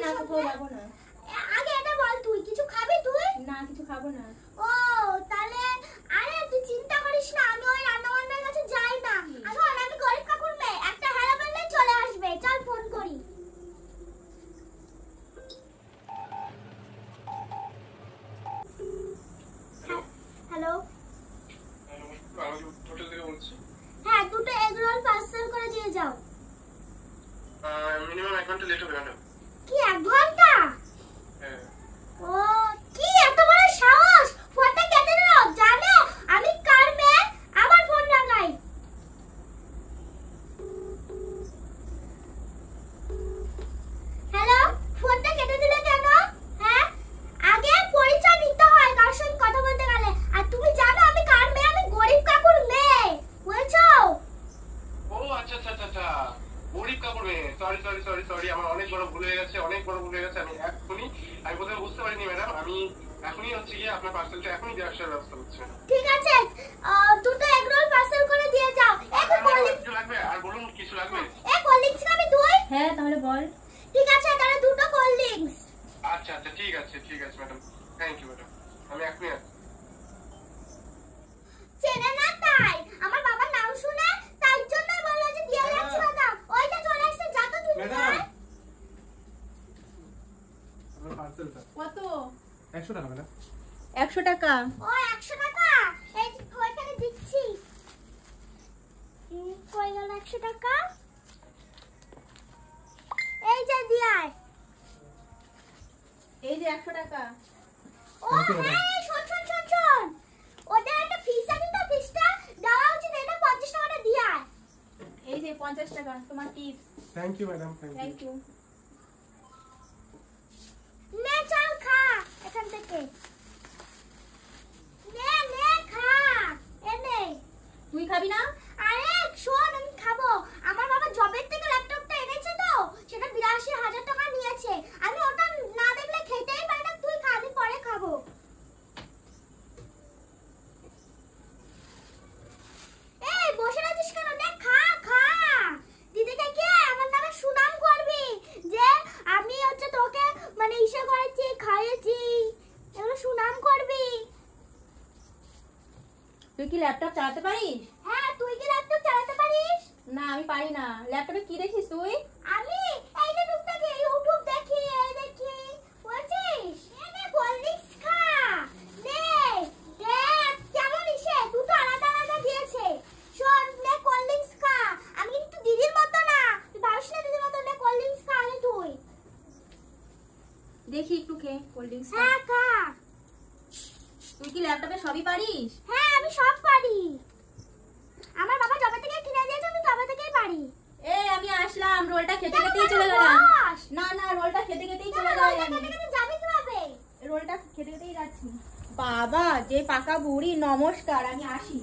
না কোথাও যাবো না। আগে এটা বল, তুই কিছু খাবি? তুই না, কিছু খাবো না। ও তাহলে আরে তুই চিন্তা করিস না, আমি ওই রান্নাবান্নার কাছে যাই না। শোন, আমি গরিব কাকুর মেয়ে, একটা হ্যালো বললেই চলে আসবে। চল ফোন করি। হ্যালো, হোটেল থেকে বলছি। হ্যাঁ, দুটো এগ রোল পার্সেল করে দিয়ে যাও। মিনিমাম 1 ঘন্টা লেট হবে ম্যাডাম। কি 1 ঘন্টা? হ্যাঁ। ও কি এত বড় সাহস! ফোনটা কেটে দাও। জানো আমি কার মেয়ে? আমার ফোন লাগাই। হ্যালো, ফোনটা কেটে দিলে কেন? হ্যাঁ, আগে পরিচয় নিতে হয় কার সঙ্গে কথা বলতে গেলে। আর তুমি জানো আমি কার মেয়ে? আমি গরিব কাকুর মেয়ে, বুঝছো? ও আচ্ছা আচ্ছা আচ্ছা, গরিব কাপড় মেয়ে। সরি, আমার অনেক বড় ভুল হয়ে গেছে। আমি প্রথমে বুঝতে পারিনি ম্যাডাম। আমি এখনই হচ্ছে গিয়ে আপনার পার্সেলটা এখনই দিয়ে আসার ব্যবস্থা করছি ম্যাডাম। ঠিক আছে, দুটো এগ রোল পার্সেল করে দিয়ে যাও। কিছু লাগবে? আর বলুন কিছু লাগবে? কোল্ড ড্রিঙ্কস খাবি তুই? হ্যাঁ, তাহলে বল। ঠিক আছে, তাহলে দুটো কোল্ড ড্রিঙ্কস। আচ্ছা আচ্ছা, ঠিক আছে ম্যাডাম। থ্যাংক ইউ ম্যাডাম, আমি এখনই আসছি। চেনে না তাই আমার বাবার নাম শুনে তাই জন্যই বললো যে দিয়ে যাচ্ছি ম্যাডাম। ওইটা চলে আসছে, যা তো তুমি। ম্যাডাম, আমার পার্সেলটা কত? 100 টাকা ম্যাডাম। 100 টাকা? ও 100 টাকা, এই ওইখানে দিচ্ছি। কই গেল 100 টাকা? এই যে দিয়াই। এই যে 100 টাকা। ও হ্যাঁ, শোন, ওদের একটা ফিস আছে তো, ফিসটা দেওয়া উচিত। এটা 50 টাকাটা দিয়াই। এই যে 50 টাকা তোমার tips. Thank you madam, thank you. নে চল খা এখান থেকে। নে খা। এনে তুই খাবি না? আরে শোন, আমি খাবো। আমার বাবা জবের থেকে ল্যাপটপটা এনেছে তো, সেটা 82,000 টাকা নিয়েছে। আমি ওটা না দেখলে খেতেই পারি না। তুই খা, আমি পরে খাবো। এই বসে আছিস কেন? নে খা। দিদিকে কে আমার নামে সুনাম করবি যে আমি হচ্ছে তোকে মানে ইসে করেছি, খাইয়েছি, এগুলো সুনাম করবি। তুই কি ল্যাপটপ চালাতে পারিস? হ্যাঁ, তুই কি ল্যাপটপ চালাতে পারিস? না, আমি পারি না। ল্যাপটপে কি দেখিস তুই? আমি এই যে টুকটাক ইউটিউব দেখি, এই দেখি। বুঝছিস? নে কোল্ড ড্রিঙ্কস খা। দেখ কেমন ইসে দুটো আলাদা আলাদা দিয়েছে। শোন, নে কোল্ড ড্রিঙ্কস খা। আমি কিন্তু দিদির মতো না, তুই ভাবিস না দিদির মতো। নে কোল্ড ড্রিঙ্কস খা রে তুই। দেখি একটু খেয়ে কোল্ড ড্রিঙ্কস। হ্যাঁ খা। তুই কি ল্যাপটপে সবই পারিস? হ্যাঁ, আমি সব পারি। আমার বাবা জবে থেকে কিনে দিয়েছে, আমি তবে থেকেই পারি। আমি আসলাম, রোলটা খেতে খেতেই চলে গেলাম। না, রোলটা খেতে খেতেই চলে গেলাম। যাবি কিভাবে? রোলটা খেতে খেতেই যাচ্ছি। বাবা, যে পাকা বুড়ি, নমস্কার, আমি আসি।